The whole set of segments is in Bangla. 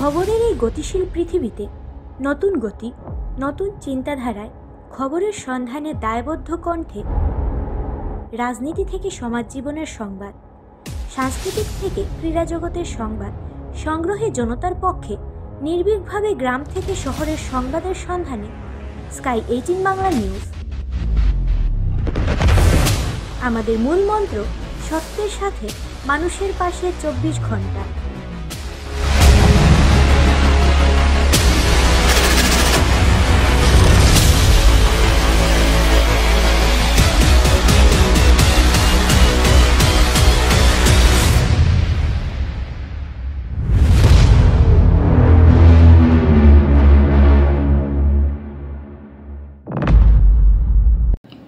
খবরের এই গতিশীল পৃথিবীতে নতুন গতি, নতুন চিন্তাধারায় খবরের সন্ধানে দায়বদ্ধ কণ্ঠে রাজনীতি থেকে সমাজ জীবনের সংবাদ, সাংস্কৃতিক থেকে ক্রীড়া জগতের সংবাদ সংগ্রহে জনতার পক্ষে নির্ভীকভাবে গ্রাম থেকে শহরের সংবাদের সন্ধানে স্কাই 18 বাংলা নিউজ। আমাদের মূল মন্ত্র সত্যের সাথে মানুষের পাশে 24 ঘন্টা।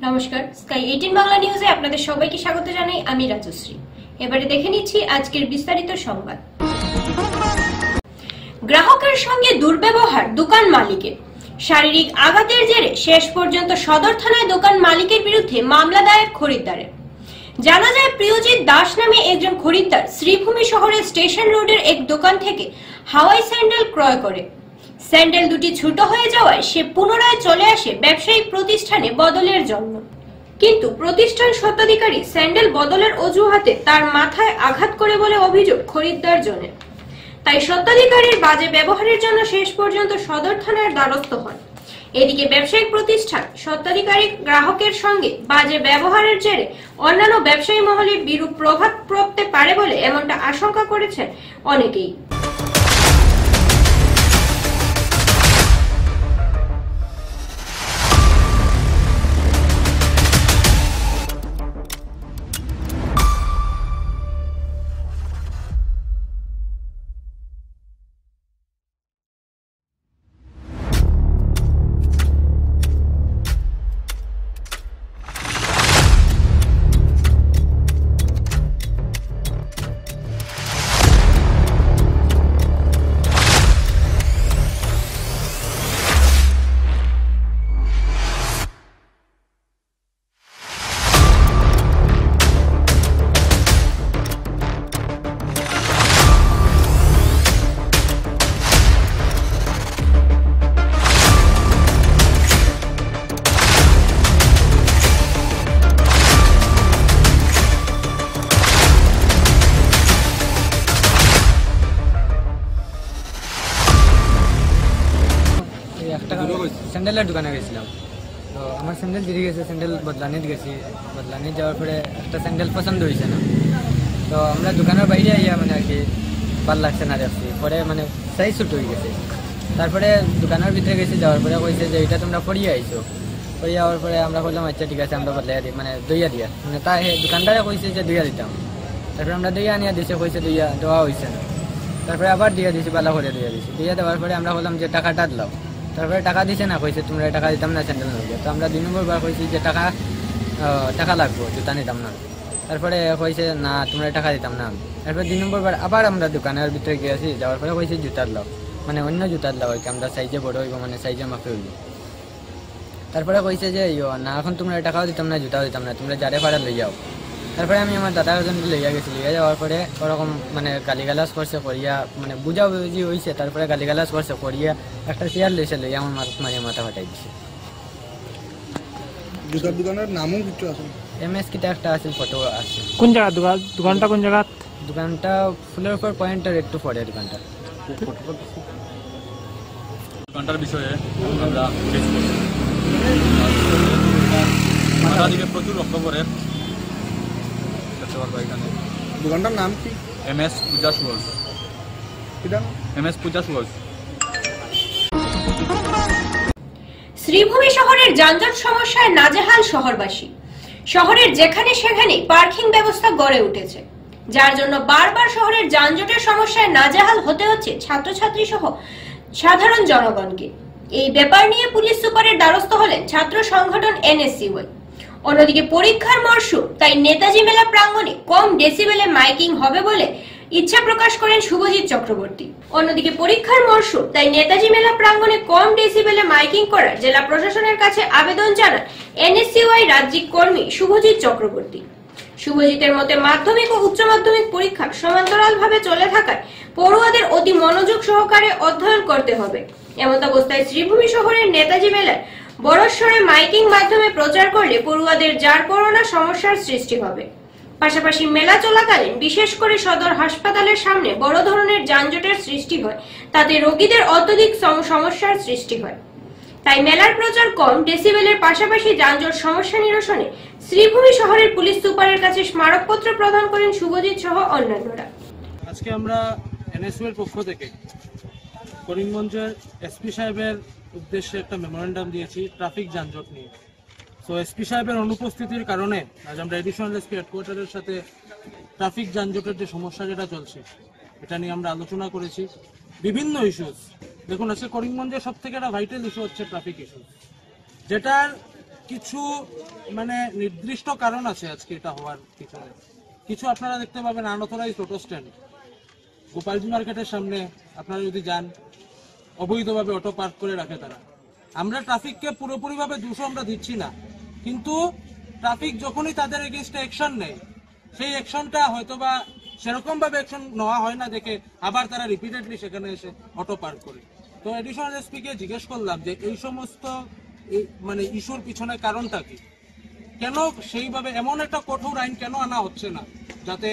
নমস্কার, স্কাই 18 বাংলা নিউজে আপনাদের সবাইকে স্বাগত জানাই। আমি রাজশ্রী। এবারে দেখে নিচ্ছি আজকের বিস্তারিত সংবাদ। গ্রাহকের সঙ্গে দুর্ব্যবহার দোকান মালিকের, শারীরিক আঘাতের জেরে শেষ পর্যন্ত সদর থানায় দোকান মালিকের বিরুদ্ধে মামলা দায়ের খরিদ্দারের। জানা যায়, প্রিয়জিৎ দাস নামে একজন খরিদ্দার শ্রীভূমি শহরের স্টেশন রোডের এক দোকান থেকে হাওয়াই স্যান্ডেল ক্রয় করে। স্যান্ডেল দুটি ছোট হয়ে যাওয়ায় সে পুনরায় চলে আসে ব্যবসায়িক প্রতিষ্ঠানে বদলের জন্য, কিন্তু প্রতিষ্ঠান স্বত্বাধিকারী স্যান্ডেল বদলের অজুহাতে তার মাথায় আঘাত করে বলে অভিযোগ খরিদ্দার জনের। তাই স্বত্বাধিকারীর বাজে ব্যবহারের জন্য শেষ পর্যন্ত সদর থানার দ্বারস্থ হন। এদিকে ব্যবসায়িক প্রতিষ্ঠান স্বত্বাধিকারী গ্রাহকের সঙ্গে বাজে ব্যবহারের জেরে অন্যান্য ব্যবসায়ী মহলে বিরূপ প্রভাব পড়তে পারে বলে এমনটা আশঙ্কা করেছেন অনেকেই। স্যান্ডেলের দোকানে গেছিলাম, তো আমার স্যান্ডেল দিয়ে গেছে, স্যান্ডেল বদলানি গেছি, বদলানি যাওয়ার পরে একটা স্যান্ডেল পছন্দ হয়েছে না, তো আমরা দোকানের বাইরে আইয়া মানে আর কি ভাল লাগছে না দেখছি, পরে মানে সাইজ ছোট হয়ে গেছে। তারপরে দোকানের ভিতরে গেছি, যাওয়ার পরে কইছে যে এটা তোমরা পরিয়ে আইছো, পরিয়ে যাওয়ার পরে আমরা বললাম আচ্ছা ঠিক আছে আমরা বদলাই দিই, মানে দইয়া দিয়া, মানে তা দোকানদারে কইছে যে দইয়া দিতাম। তারপরে আমরা দইয়া আনিয়া দিছে, কইছে দইয়া দেওয়া হয়েছে না। তারপরে আবার দিয়া দিছি, বালা করে দইয়া দিছি, দইয়া দেওয়ার পরে আমরা বললাম যে টাকাটা দাও। তারপরে টাকা দিছে না, কইছে তোমরা টাকা দিতাম না স্যান্ডেল নিয়ে। তো আমরা 2 নম্বর বার কইছি যে টাকা লাগবো, জুতা নিতাম না। তারপরে কইছে না তোমরা টাকা দিতাম না। তারপরে 2 নম্বর বার আবার আমরা দোকানের ভিতরে গিয়েছি, যাওয়ার পরে কইছে জুতার লাও, মানে অন্য জুতার লাও আর কি, আমরা সাইজে বড় হইব, মানে সাইজে মাপে হইব। তারপরে কইছে যে না এখন তোমরা টাকাও দিতাম না, জুতাও দিতাম না, তোমরা যারে পারা লই যাও। তারপরে আমি আমার দাদার জন্য লইয়া গেছি, লইয়া যাওয়ার পরে ওরকম মানে গালিগালাজ করছে করিয়া, মানে বুঝাবুঝি হয়েছে। তারপরে গালিগালাজ করছে করিয়া একটা চেয়ার লইছে, লইয়া আমার মাথা ফাটাই দিছে। জুতার দোকানের নামও কিছু আছে, MS কিটা একটা আছে, ফটো আছে। কোন জায়গা দোকানটা কোন জায়গা? দোকানটা ফুলের উপর পয়েন্টের একটু পরে দোকানটা। দোকানটার বিষয়ে আমরা প্রচুর লক্ষ্য করে এখানে। দোকানটার নাম কি? MS পূজা শুজ। MS পূজা শুজ। শ্রীভূমি শহরের যানজট সমস্যায় নাজেহাল শহরবাসী। শহরের যেখানে সেখানে পার্কিং ব্যবস্থা গড়ে উঠেছে, যার জন্য বারবার শহরের যানজটের সমস্যায় নাজেহাল হতে হচ্ছে ছাত্রছাত্রী সহ সাধারণ জনগণকে। এই ব্যাপার নিয়ে পুলিশ সুপারের দ্বারস্থ হলেন ছাত্র সংগঠন NSCY। অন্যদিকে পরীক্ষার মরশুম, তাই নেতাজি মেলা প্রাঙ্গণে কম ডেসিবেলে মাইকিং হবে বলে ইচ্ছা প্রকাশ করেন শুভজিৎ চক্রবর্তী। অন্যদিকে পরীক্ষার মরশুম, তাই নেতাজি মেলা প্রাঙ্গণে কম ডেসিবেলে মাইকিং করার জেলা প্রশাসনের কাছে আবেদন জানান NSCY রাজ্যিক কর্মী শুভজিৎ চক্রবর্তী। শুভজিতের মতে মাধ্যমিক ও উচ্চ মাধ্যমিক পরীক্ষা সমান্তরালভাবে চলে থাকায় পড়ুয়াদের অতি মনোযোগ সহকারে অধ্যয়ন করতে হবে। এমত অবস্থায় শ্রীভূমি শহরের নেতাজি মেলার বড়স্বরে মাইকিং মাধ্যমে প্রচার করলে পড়ুয়াদের জারপরোনা সমস্যার সৃষ্টি হবে। পাশাপাশি মেলা চলাকালীন বিশেষ করে সদর হাসপাতালের সামনে বড় ধরনের যানজটের সৃষ্টি হয়, তাতে রোগীদের অত্যধিক সমস্যার সৃষ্টি হয়। তাই মেলার প্রচার কম ডেসিবেলের পাশাপাশি যানজট সমস্যা নিরসনে শ্রীভূমি শহরের পুলিশ সুপারের কাছে স্মারকপত্র প্রদান করেন শুভজিৎ সহ অন্যান্যরা। আজকে আমরা এনএসইউ এর পক্ষ থেকে করিমগঞ্জের এসপি সাহেবের উদ্দেশ্যে একটা মেমোরেন্ডাম দিয়েছি ট্রাফিক যানজট নিয়ে। তো এসপি সাহেবের অনুপস্থিতির কারণে আজ আমরা এডিশনাল এসপি হেডকোয়ার্টারের সাথে ট্রাফিক যানজটের যে সমস্যা যেটা চলছে এটা নিয়ে আমরা আলোচনা করেছি। বিভিন্ন ইস্যুস, দেখুন আজকে করিমগঞ্জের সব থেকে একটা ভাইটাল ইস্যু হচ্ছে ট্রাফিক ইস্যু, যেটার কিছু মানে নির্দিষ্ট কারণ আছে আজকে এটা হওয়ার পিছনে। কিছু আপনারা দেখতে পাবেন আনঅথরাইজড অটো স্ট্যান্ড, গোপালজি মার্কেটের সামনে আপনারা যদি যান অবৈধভাবে অটো পার্ক করে রাখে তারা। আমরা ট্রাফিককে পুরোপুরিভাবে দোষ আমরা দিচ্ছি না, কিন্তু ট্রাফিক যখনই তাদের এগেইনস্টে অ্যাকশন নেয় সেই অ্যাকশনটা হয়তোবা সেরকম ভাবে অ্যাকশন নেওয়া হয় না দেখে আবার তারা রিপিটেডলি সেখানে এসে অটো পার্ক করে। তো এডিশনাল এসপি কে জিজ্ঞেস করলাম যে এই সমস্ত মানে ইস্যুর পিছনে কারণটা কি, কেন সেইভাবে এমন একটা কঠোর আইন কেন আনা হচ্ছে না যাতে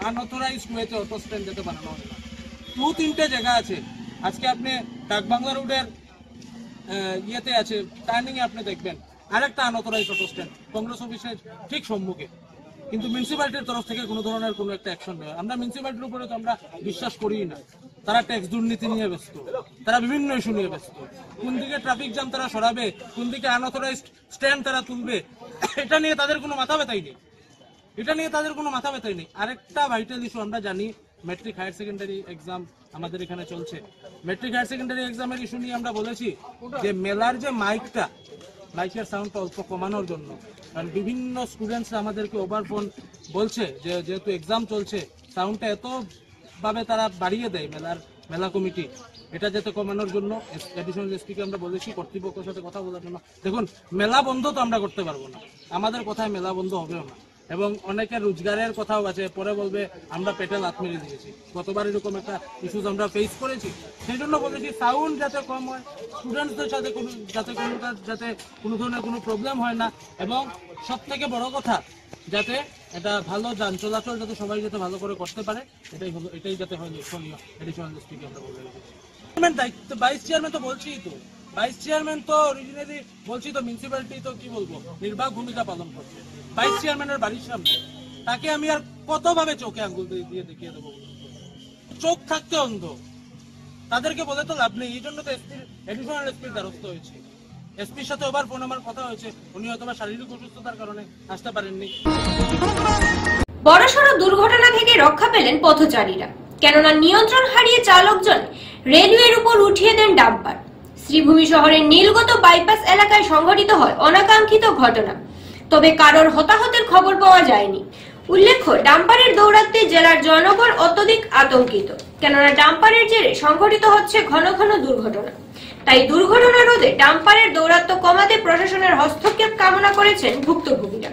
আনঅথরাইজড ওয়েতে অটো স্ট্যান্ড যাতে বানানো হয় না। 2-3টে জায়গা আছে, আজকে আপনি ডাকবাংলা রোডের ইয়েতে আছে টার্নিং এ আপনি দেখবেন আরেকটা আনঅথরাইজড অটো স্ট্যান্ড কংগ্রেস অফিসের ঠিক সম্মুখে, কিন্তু মিউনিসিপ্যালিটির তরফ থেকে কোনো ধরনের কোনো একটা অ্যাকশন নেই। আমরা মিউনিসিপ্যালিটির উপরে তো আমরা বিশ্বাস করি না, তারা ট্যাক্স দুর্নীতি নিয়ে ব্যস্ত, তারা বিভিন্ন ইস্যু নিয়ে ব্যস্ত। কোন দিকে ট্রাফিক জ্যাম তারা সরাবে, কোন দিকে আনঅথরাইজড স্ট্যান্ড তারা তুলবে, এটা নিয়ে তাদের কোনো মাথা ব্যথাই নেই, আরেকটা ভাইটাল ইস্যু আমরা জানি, মেট্রিক হায়ার সেকেন্ডারি এক্সাম আমাদের এখানে চলছে। মেট্রিক হায়ার সেকেন্ডারি এক্সামের ইস্যু নিয়ে আমরা বলেছি যে মেলার যে মাইকের সাউন্ডটা অল্প কমানোর জন্য, কারণ বিভিন্ন স্টুডেন্টস আমাদেরকে ওভারফোন বলছে যে যেহেতু এক্সাম চলছে সাউন্ডটা এত ভাবে তারা বাড়িয়ে দেয় মেলা কমিটি, এটা যাতে কমানোর জন্য এডিশনাল এসপিকে আমরা বলেছি কর্তৃপক্ষের সাথে কথা বলার জন্য। দেখুন মেলা বন্ধ তো আমরা করতে পারবো না, আমাদের কথায় মেলা বন্ধ হবেও না, এবং অনেকের রোজগারের কথাও আছে, পরে বলবে আমরা পেটে লাত মেরে দিয়েছি। গতবার এরকম একটা ইস্যুস আমরা ফেস করেছি, সেই জন্য বলেছি সাউন্ড যাতে কম হয়, স্টুডেন্টসদের সাথে যাতে কোনো ধরনের কোনো প্রবলেম হয় না, এবং সব থেকে বড় কথা যাতে এটা ভালো যান চলাচল যাতে সবাই যাতে ভালো করে করতে পারে, এটাই যাতে হয় লক্ষণীয়। এডিশনাল এসপিকে আমরা বলে রেখেছি। দায়িত্ব ভাইস চেয়ারম্যান তো বলছি, তো ভাইস চেয়ারম্যান তো অরিজিনালি বলছি তো মিউনিসিপ্যালিটি তো কি বলবো নির্বাক ভূমিকা পালন করছে। ভাইস চেয়ারম্যানের বাড়ির সামনে তাকে আমি আর কতভাবে চোখে আঙ্গুল দিয়ে দেখিয়ে দেবো? চোখ থাকতে অন্ধ, তাদেরকে বলে তো লাভ নেই। এই জন্য তো এডিশনাল এসপির দ্বারস্থ হয়েছে। এসপির সাথে ওভার ফোন আমার কথা হয়েছে, উনি হয়তো শারীরিক অসুস্থতার কারণে আসতে পারেননি। বড়সড় দুর্ঘটনা থেকে রক্ষা পেলেন পথচারীরা, কেননা নিয়ন্ত্রণ হারিয়ে চালকজন রেলওয়ের উপর উঠিয়ে দেন ডাম্পার। শ্রীভূমি শহরের নীলগত বাইপাস এলাকায় সংঘটিত হয় অনাকাঙ্ক্ষিত ঘটনা, তবে কারোর হতাহতের খবর পাওয়া যায়নি। উল্লেখ্য, ডাম্পারের দৌরাত্ম্যে জেলার জনগণ অত্যধিক আতঙ্কিত, কেননা ডাম্পারের জেরে সংঘটিত হচ্ছে ঘন ঘন দুর্ঘটনা। তাই দুর্ঘটনা রোধে ডাম্পারের দৌরাত্ম্য কমাতে প্রশাসনের হস্তক্ষেপ কামনা করেছেন ভুক্তভোগীরা।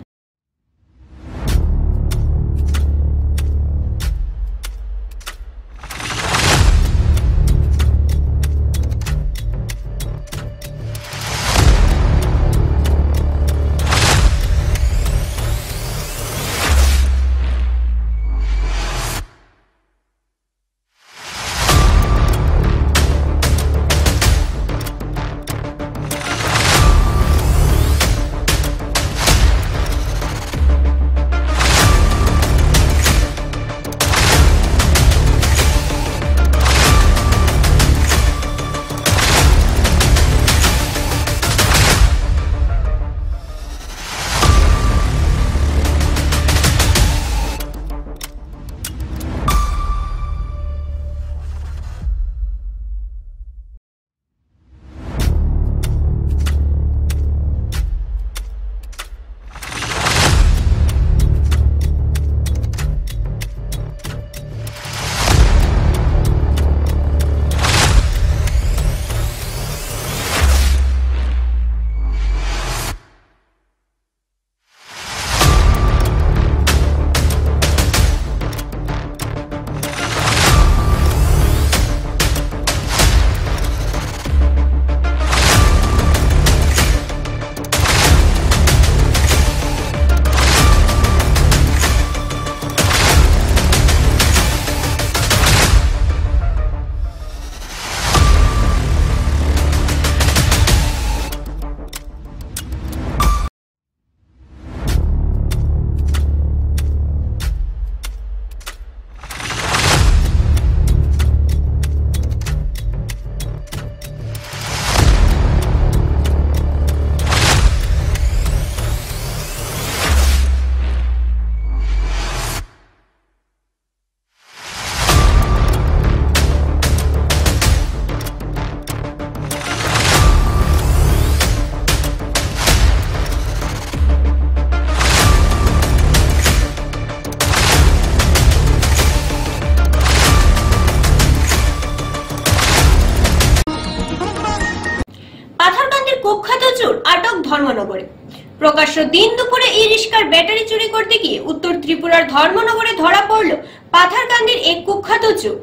ধর্মনগরে। প্রকাশ্য দিন দুপুরে ই রিক্সার ব্যাটারি চুরি করতে গিয়ে উত্তর ত্রিপুরার ধর্মনগরে ধরা পড়ল পাথারকান্দির এক কুখ্যাত চোর।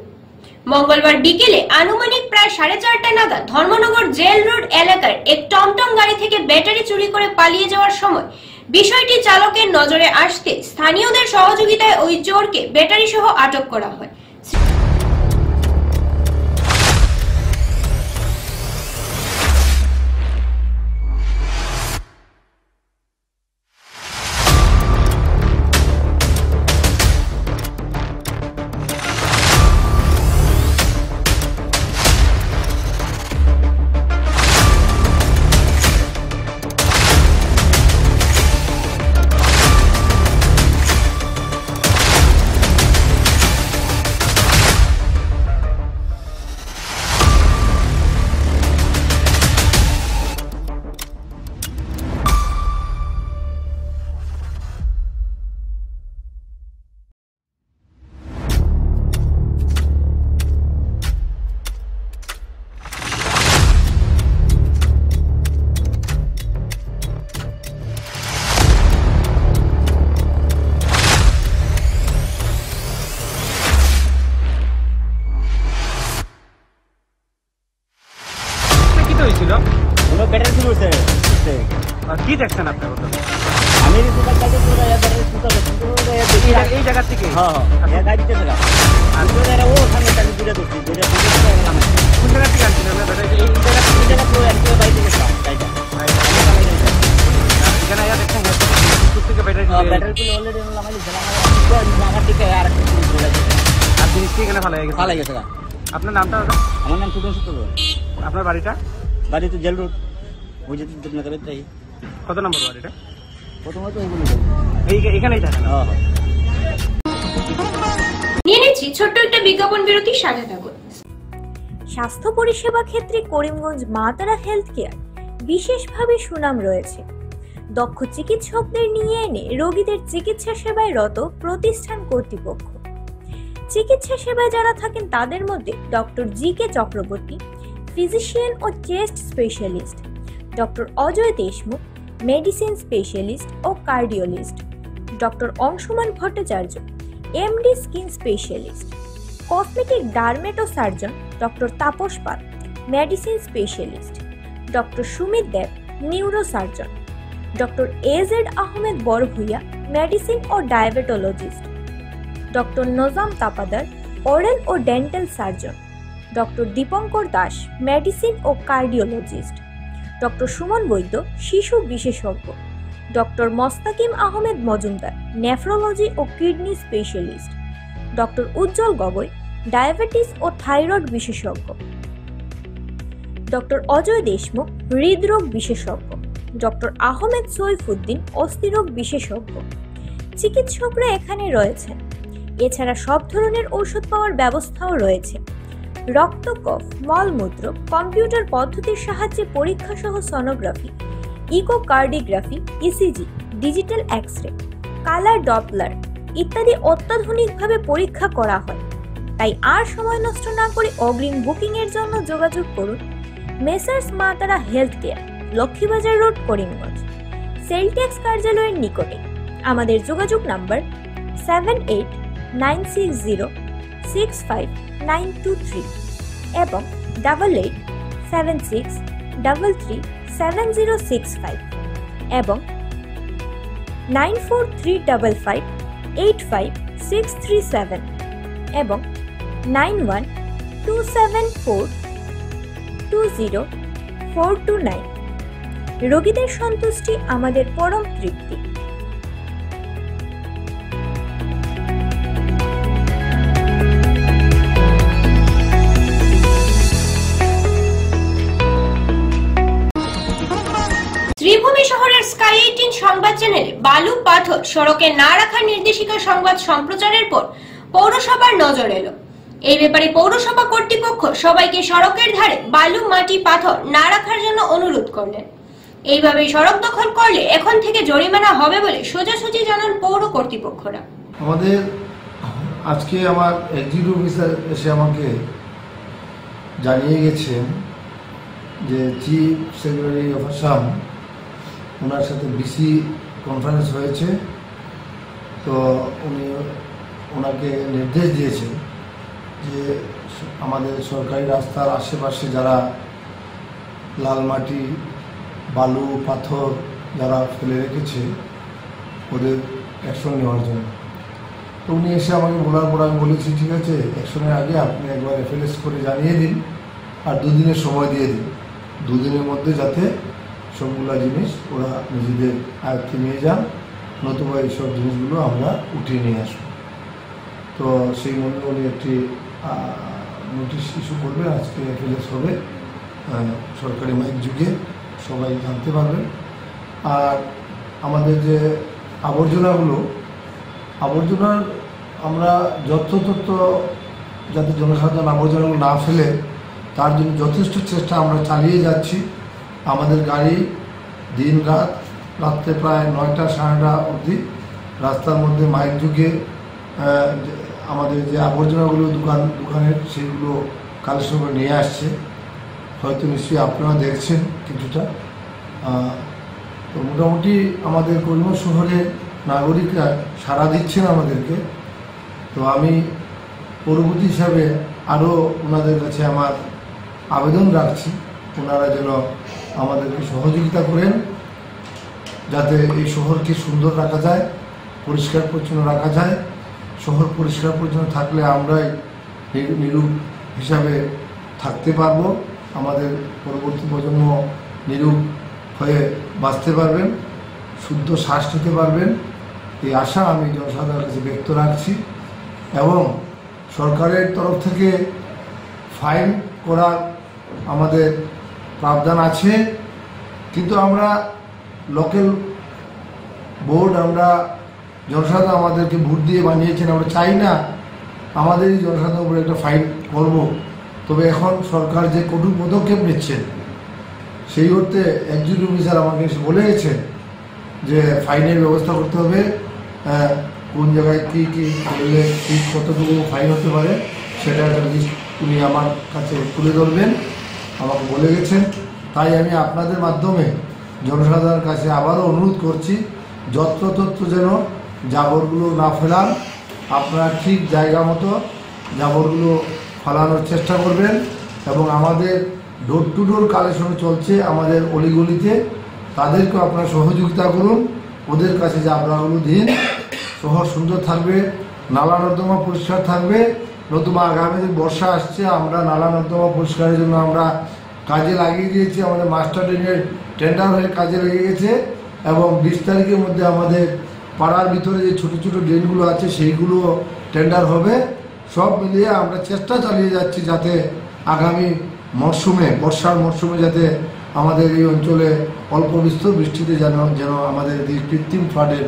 মঙ্গলবার বিকেলে আনুমানিক প্রায় 4:30 নাগাদ ধর্মনগর জেল রোড এলাকার এক টমটম গাড়ি থেকে ব্যাটারি চুরি করে পালিয়ে যাওয়ার সময় বিষয়টি চালকের নজরে আসতে স্থানীয়দের সহযোগিতায় ওই চোরকে ব্যাটারি সহ আটক করা হয়। কি দেখছেন আপনার? আমি এই জায়গা থেকে গাড়িতে ও ওখানে দূরে দূরছি কোন জায়গা থেকে আনছেন আপনার নামটা? আমার নাম সুদন সূত্র। আপনার বাড়িটা? বাড়ি তো জেল রোড। কত নম্বর বাড়িটা? প্রথমত এখানেই থাকেন? নিয়ে নিচ্ছি ছোট্ট একটা বিজ্ঞাপন বিরতি, সাথে থাকুন। স্বাস্থ্য পরিষেবা ক্ষেত্রে করিমগঞ্জ মা তারা হেলথ কেয়ার বিশেষভাবে সুনাম রয়েছে। দক্ষ চিকিৎসকদের নিয়ে এনে রোগীদের চিকিৎসা সেবায় রত প্রতিষ্ঠান কর্তৃপক্ষ। চিকিৎসা সেবায় যারা থাকেন তাদের মধ্যে ডক্টর জি.কে. চক্রবর্তী, ফিজিশিয়ান ও chest specialist, doctor Ajay Deshmukh, medicine specialist ও cardiologist, doctor Anshuman Bhattacharya, MD skin specialist, cosmetic dermato surgeon doctor Tapas Pal, medicine specialist, doctor Sumit Deb, neuro surgeon, doctor A Z Ahmed Barbhuiya, medicine ও diabetologist, doctor Nazam Tapadar, oral ও dental surgeon, doctor Dipankar Das, medicine ও কার্ডিওলজিস্ট, ডক্টর সুমন বৈদ্য, শিশু বিশেষজ্ঞ, ডক্টর মোস্তাকিম আহমেদ মজুমদার, নেফ্রোলজি ও কিডনি স্পেশালিস্ট, ডক্টর উজ্জ্বল গগৈ, ডায়াবেটিস ও থাইরয়েড বিশেষজ্ঞ, ডক্টর অজয় দেশমুখ, হৃদরোগ বিশেষজ্ঞ, ডক্টর আহমেদ সৈফুদ্দিন, অস্থিরোগ বিশেষজ্ঞ। চিকিৎসকরা এখানে রয়েছেন। এছাড়া সব ধরনের ঔষধ পাওয়ার ব্যবস্থাও রয়েছে। রক্ত, কফ, মলমূত্র, কম্পিউটার পদ্ধতির সাহায্যে পরীক্ষা সহ sonography, echocardiography, ECG, digital x ray, colour Doppler ইত্যাদি অত্যাধুনিকভাবে পরীক্ষা করা হয়। তাই আর সময় নষ্ট না করে অগ্রিম বুকিং এর জন্য যোগাযোগ করুন মেসার্স মা তারা health care, Laxmibazar road, Karimganj, sell tax কার্যালয়ের নিকটে। আমাদের যোগাযোগ নাম্বার 7896065923 এবং 8876337065 এবং 9435585637 এবং 9127420429। রোগীদের সন্তুষ্টি আমাদের পরম তৃপ্তি। শ্রীভূমি শহরের স্কাই 18 সংবাদ চ্যানেলে বালু পাথর সড়কে না রাখার নির্দেশিকা সংবাদ সম্প্রচারের পর পৌরসভার নজর এলো। এই ব্যাপারে পৌরসভা কর্তৃপক্ষ সবাইকে সড়কের ধারে বালু, মাটি, পাথর না রাখার জন্য অনুরোধ করলেন। এইভাবে সড়ক দখল করলে এখন থেকে জরিমানা হবে বলে সোজাসুজি জানান পৌর কর্তৃপক্ষরা। আমাদের আজকে আমার এক্সিকিউটিভ অফিসার এসে আমাকে জানিয়ে গেছেন যে চিফ সেক্রেটারি অফ আসাম ওনার সাথে বিসি কনফারেন্স হয়েছে। তো উনি ওনাকে নির্দেশ দিয়েছেন যে আমাদের সরকারি রাস্তার আশেপাশে যারা লাল মাটি, বালু, পাথর যারা ফেলে রেখেছে ওদের অ্যাকশন নেওয়ার জন্য। তো উনি এসে আমাকে বলার পর আমি বলেছি, ঠিক আছে, অ্যাকশনের আগে আপনি একবার FLS করে জানিয়ে দিন আর 2 দিনের সময় দিয়ে দিন। 2 দিনের মধ্যে যাতে সবগুলা জিনিস ওরা নিজেদের আয়ত্তে নিয়ে যান, নতুবা এইসব জিনিসগুলো আমরা উঠিয়ে নিয়ে আসবো। তো সেই মনে উনি একটি নোটিশ ইস্যু করবেন। আজকে FLS হবে, সরকারি মাইক যুগে সবাই জানতে পারবেন। আর আমাদের যে আবর্জনার আমরা যত্রতত্র যাতে জনসাধারণ আবর্জনাগুলো না ফেলে তার জন্য যথেষ্ট চেষ্টা আমরা চালিয়ে যাচ্ছি। আমাদের গাড়ি দিন রাত্রে প্রায় 9টা 9:30 অবধি রাস্তার মধ্যে মাইক যুগে আমাদের যে আবর্জনাগুলো দোকানের সেগুলো কালেকশন করে নিয়ে আসছে। হয়তো নিশ্চয়ই আপনারা দেখছেন কিছুটা। তো মোটামুটি আমাদের করিমগঞ্জ শহরের নাগরিকরা সাড়া দিচ্ছেন আমাদেরকে। তো আমি পরবর্তী হিসাবে আরও ওনাদের কাছে আমার আবেদন রাখছি, ওনারা যেন আমাদেরকে সহযোগিতা করেন যাতে এই শহরকে সুন্দর রাখা যায়, পরিষ্কার পরিচ্ছন্ন রাখা যায়। শহর পরিষ্কার পরিচ্ছন্ন থাকলে আমরাই নিরূপ হিসাবে থাকতে পারবো, আমাদের পরবর্তী প্রজন্ম নিরূপ হয়ে বাঁচতে পারবেন, শুদ্ধ শ্বাস নিতে পারবেন। এই আশা আমি জনসাধারণের কাছে ব্যক্ত রাখছি। এবং সরকারের তরফ থেকে ফাইন করার আমাদের প্রাবধান আছে, কিন্তু আমরা লোকাল বোর্ড, আমরা জনসাধারণ আমাদেরকে ভোট দিয়ে বানিয়েছেন, আমরা চাই না আমাদেরই জনসাধারণের উপরে একটা ফাইন করব। তবে এখন সরকার যে কঠোর পদক্ষেপ নিচ্ছেন সেই অর্থে এক্সিকিউটিভ অফিসার আমাকে এসে বলে গেছেন যে ফাইনের ব্যবস্থা করতে হবে, কোন জায়গায় কী করলে কতটুকু ফাইন হতে পারে সেটা একটা লিস্ট উনি আমার কাছে তুলে ধরবেন আমাকে বলে গেছেন। তাই আমি আপনাদের মাধ্যমে জনসাধারণের কাছে আবারও অনুরোধ করছি, যত্রতত্র যেন জাবরগুলো না ফেলান, আপনারা ঠিক জায়গা মতো জাবরগুলো ফেলানোর চেষ্টা করবেন। এবং আমাদের ডোর টু ডোর কালেকশন চলছে আমাদের অলিগলিতে, তাদেরকেও আপনারা সহযোগিতা করুন, ওদের কাছে জাবরাগুলো দিন। শহর সুন্দর থাকবে, নালা নর্দমা পরিষ্কার থাকবে। নতুবা আগামী দিন বর্ষা আসছে, আমরা নালা নর্দমা পরিষ্কারের জন্য আমরা কাজে লাগিয়ে দিয়েছি, আমাদের মাস্টার ড্রেনের টেন্ডার হয়ে কাজে লেগে গেছে। এবং 20 তারিখের মধ্যে আমাদের পাড়ার ভিতরে যে ছোটো ছোটো ড্রেনগুলো আছে সেইগুলো টেন্ডার হবে। সব মিলিয়ে আমরা চেষ্টা চালিয়ে যাচ্ছি যাতে আগামী মরশুমে, বর্ষার মরশুমে যাতে আমাদের এই অঞ্চলে অল্প বিস্তর বৃষ্টিতে যেন আমাদের এই কৃত্রিম ফ্লাডের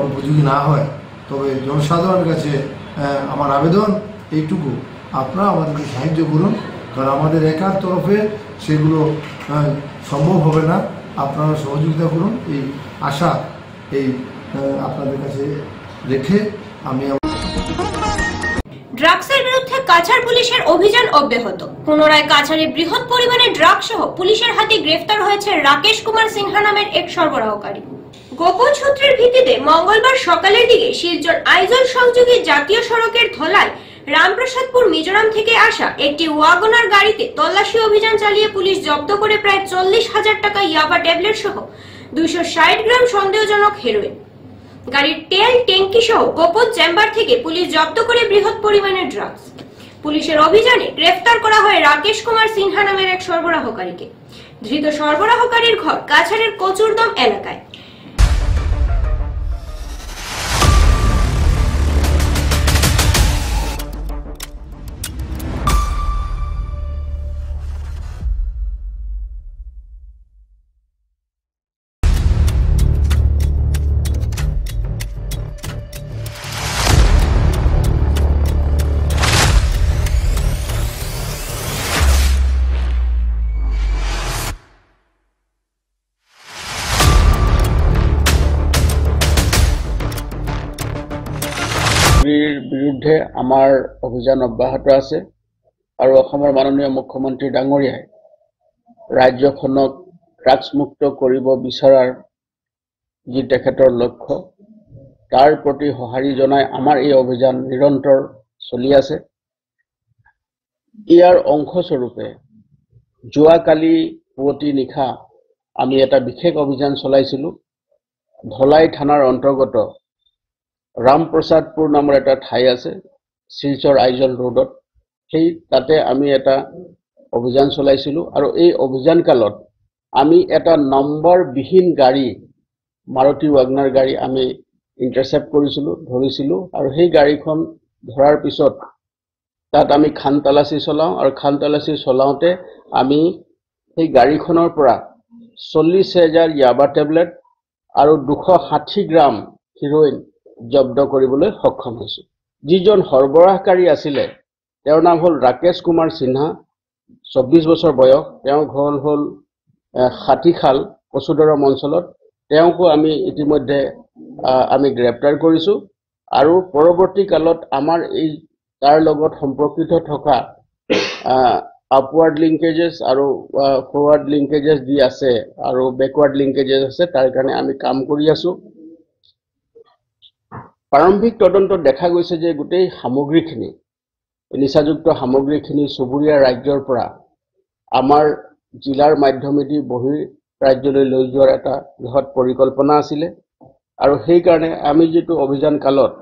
উপযোগী না হয়। তবে জনসাধারণের কাছে আমার আবেদন এইটুকু, আপনারা আমাদেরকে সাহায্য করুন, কারণ আমাদের একার তরফে সেগুলো সম্ভব হবে না। আপনারা সহযোগিতা করুন, এই আশা এই আপনাদের কাছে রেখে আমি ড্রাগসের বিরুদ্ধে কাছাড় পুলিশের অভিযান অব্যাহত। পুনরায় কাছাড়ে বৃহৎ পরিমাণে ড্রাগ সহ পুলিশের হাতে গ্রেফতার হয়েছে রাকেশ কুমার সিনহা নামের এক সরবরাহকারী। গোপন সূত্রের ভিত্তিতে মঙ্গলবার সকালের দিকে শিলচর আইজল সংযোগী জাতীয় সড়কের ধলায় রামপ্রসাদপুর মিজোরাম থেকে আসা একটি ওয়াগনার গাড়িতে তল্লাশি অভিযান চালিয়ে পুলিশ জব্দ করে প্রায় 40,000 টাকা ইয়াবা ট্যাবলেট সহ 260 গ্রাম সন্দেহজনক হেরোইন। গাড়ির তেল ট্যাঙ্কি সহ গোপন চেম্বার থেকে পুলিশ জব্দ করে বৃহৎ পরিমাণের ড্রাগস। পুলিশের অভিযানে গ্রেফতার করা হয় রাকেশ কুমার সিনহা নামের এক সরবরাহকারীকে। ধৃত সরবরাহকারীর ঘর কাছাড়ের কচুরদম এলাকায়। বিৰুদ্ধে আমাৰ অভিযান অব্যাহত আছে আৰু অসমৰ মাননীয় মুখ্যমন্ত্ৰী ডাঙৰীয়াই ৰাজ্যখনক ড্ৰাগছ মুক্ত কৰিব বিচৰাৰ যি তেখেতৰ লক্ষ্য তাৰ প্ৰতি সঁহাৰি জনাই আমাৰ এই অভিযান নিৰন্তৰ চলি আছে। ইয়াৰ অংশস্বৰূপে যোৱাকালি পুৱতি নিশা আমি এটা বিশেষ অভিযান চলাইছিলোঁ। ধলাই থানাৰ অন্তৰ্গত ৰামপ্ৰসাদপুৰ নামৰ এটা ঠাই আছে শিলচৰ আইজল ৰোডত, সেই তাতে আমি এটা অভিযান চলাইছিলোঁ আৰু এই অভিযান কালত আমি এটা নম্বৰবিহীন গাড়ী মাৰুতি ৱাগনাৰ গাড়ী আমি ইণ্টাৰচেপ্ট কৰিছিলোঁ, ধৰিছিলোঁ আৰু সেই গাড়ীখন ধৰাৰ পিছত তাত আমি খান তালাচী চলাওঁ আৰু খান তালাচী চলাওঁতে আমি সেই গাড়ীখনৰ পৰা 40,000 ইয়াবা টেবলেট আৰু 260 গ্ৰাম হিৰোইন জব্দ কৰিবলৈ সক্ষম হৈছোঁ। যিজন সৰবৰাহকাৰী আছিলে তেওঁৰ নাম হ'ল ৰাকেশ কুমাৰ সিনহা, 24 বছৰ বয়স। তেওঁৰ ঘৰ হ'ল হাতীখাল কচুদৰম অঞ্চলত। তেওঁকো আমি ইতিমধ্যে আমি গ্ৰেপ্তাৰ কৰিছোঁ আৰু পৰৱৰ্তী কালত আমাৰ এই তাৰ লগত সম্পৰ্কিত থকা আপৱাৰ্ড লিংকেজেছ আৰু ফৰৱাৰ্ড লিংকেজেছ যি আছে আৰু বেকৱাৰ্ড লিংকেজেছ আছে তাৰ কাৰণে আমি কাম কৰি আছোঁ। প্ৰাৰম্ভিক তদন্তত দেখা গৈছে যে গোটেই সামগ্ৰীখিনি নিচাযুক্ত সামগ্ৰীখিনি চুবুৰীয়া ৰাজ্যৰ পৰা আমাৰ জিলাৰ মাধ্যমেদি বহিৰ ৰাজ্যলৈ লৈ যোৱাৰ এটা বৃহৎ পৰিকল্পনা আছিলে আৰু সেইকাৰণে আমি যিটো অভিযান কালত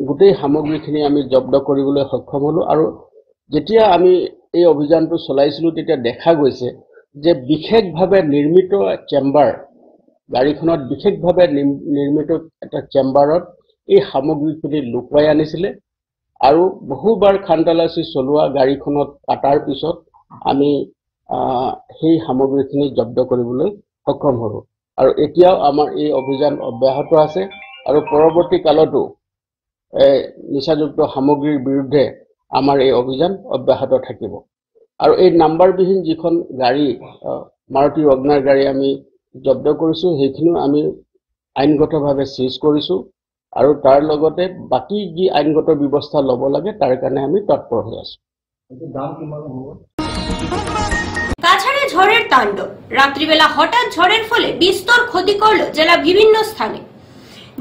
গোটেই সামগ্ৰীখিনি আমি জব্দ কৰিবলৈ সক্ষম হ'লোঁ আৰু যেতিয়া আমি এই অভিযানটো চলাইছিলোঁ তেতিয়া দেখা গৈছে যে বিশেষভাৱে নিৰ্মিত চেম্বাৰ, গাড়ীখনত বিশেষভাৱে নিৰ্মিত এটা চেম্বাৰত এই সামগ্ৰীখিনি লুকুৱাই আনিছিলে আৰু বহুবাৰ খানতালাচী চলোৱা গাড়ীখনত কাটাৰ পিছত আমি সেই সামগ্ৰীখিনি জব্দ কৰিবলৈ সক্ষম হ'লোঁ আৰু এতিয়াও আমাৰ এই অভিযান অব্যাহত আছে আৰু পৰৱৰ্তী কালতো নিচাযুক্ত সামগ্ৰীৰ বিৰুদ্ধে আমাৰ এই অভিযান অব্যাহত থাকিব। আৰু এই নাম্বাৰবিহীন যিখন গাড়ী মাৰুতি ৱাগনাৰ গাড়ী আমি জব্দ কৰিছোঁ সেইখিনিও আমি আইনগতভাৱে চিজ কৰিছোঁ আৰু তাৰ লগতে বাকী যি আইনগত ব্যৱস্থা ল'ব লাগে তাৰ কাৰণে আমি তৎপৰ হৈ আছোঁ। কাছাড়ে ঝড়ের তাণ্ডব, রাত্রিবেলা হঠাৎ ঝড়ের ফলে বিস্তর ক্ষতি করল জেলা বিভিন্ন স্থানে।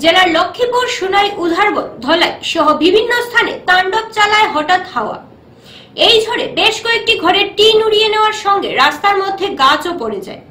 জেলার লক্ষ্মীপুর, সুনাই, উধারবন, ধলাই সহ বিভিন্ন স্থানে তাণ্ডব চালায় হঠাৎ হাওয়া। এই ঝড়ে বেশ কয়েকটি ঘরের টিন উড়িয়ে নেওয়ার সঙ্গে রাস্তার মধ্যে গাছও পড়ে যায়।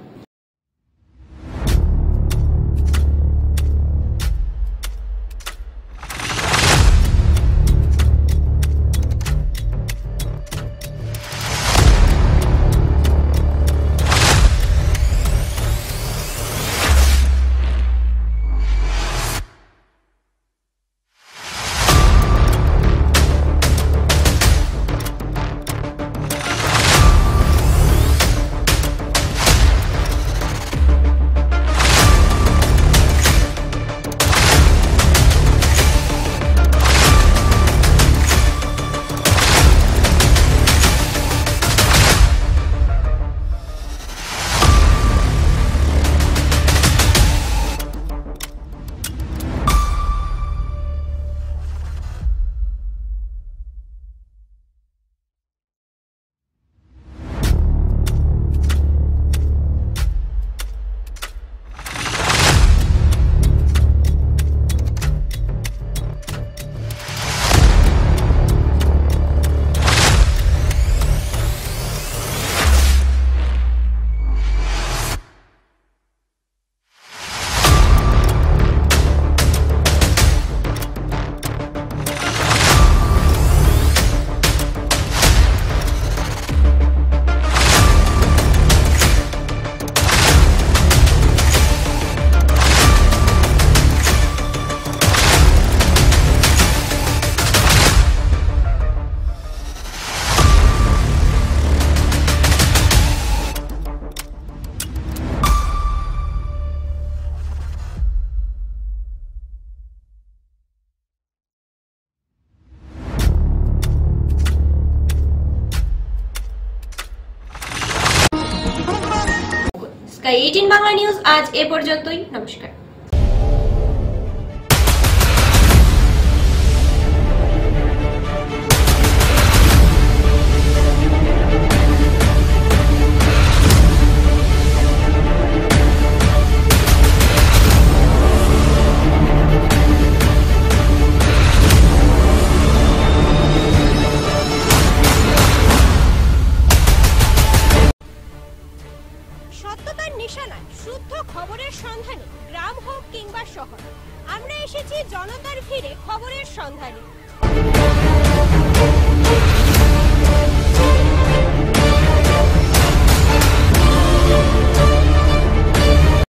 স্কাই 18 বাংলা নিউজ আজ এ পর্যন্তই। নমস্কার।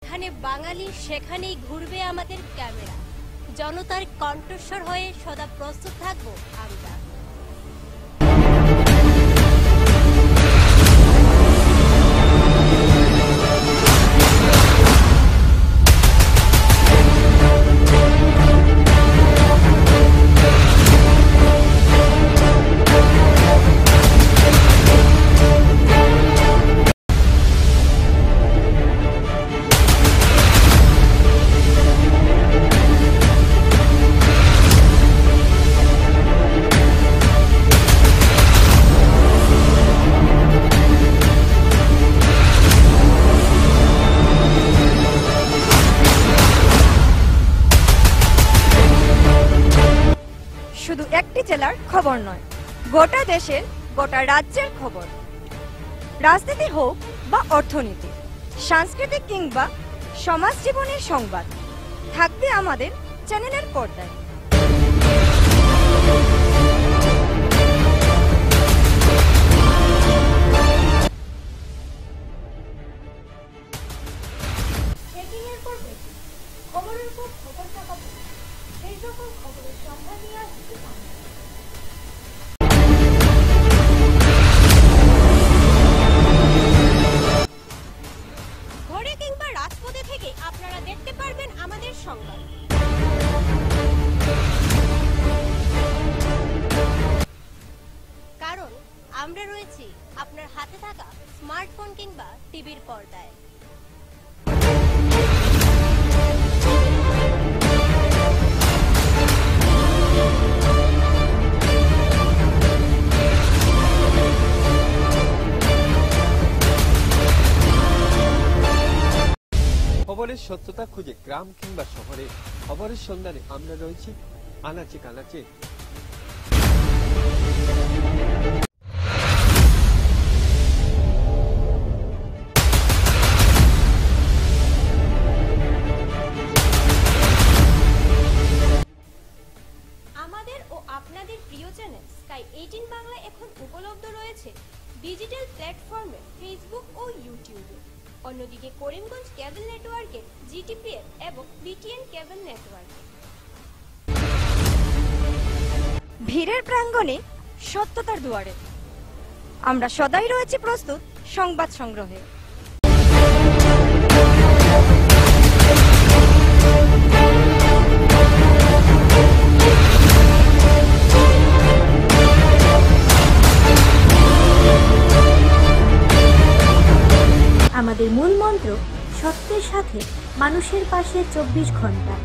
এখানে বাঙালি, সেখানেই ঘুরবে আমাদের ক্যামেরা। জনতার কণ্ঠস্বর হয়ে সদা প্রস্তুত থাকবো আমরা। শুধু একটি জেলার খবর নয়, গোটা দেশের, গোটা রাজ্যের খবর। রাজনীতি হোক বা অর্থনীতি, সাংস্কৃতিক কিংবা সমাজ জীবনের সংবাদ থাকবে আমাদের চ্যানেলের পর্দায়। খবরের পর খবর থাকা সেই সকল খবরের সন্ধান নিয়ে আসছে ঘরে কিংবা রাজপথে থেকে আপনারা দেখতে পারবেন আমাদের সংবাদ। কারণ আমরা রয়েছি আপনার হাতে থাকা স্মার্টফোন কিংবা টিভির পর্দায়। খবরের সত্যতা খুঁজে গ্রাম কিংবা শহরে খবরের সন্ধানে আমরা রয়েছি আনাচে কানাচে। আমাদের ও আপনাদের প্রিয় চ্যানেল স্কাই 18 বাংলা এখন উপলব্ধ রয়েছে ডিজিটাল প্ল্যাটফর্মে, ফেসবুক ও ইউটিউবে। অন্যদিকে করিমগঞ্জ কেবল নেটওয়ার্কে, জিটিপিএল এবং বিটিএন কেবল নেটওয়ার্কে। ভিড়ের প্রাঙ্গণে, সত্যতার দুয়ারে আমরা সদাই রয়েছি প্রস্তুত সংবাদ সংগ্রহে। আমাদের মূল মন্ত্র সত্যের সাথে মানুষের পাশে 24 ঘন্টা।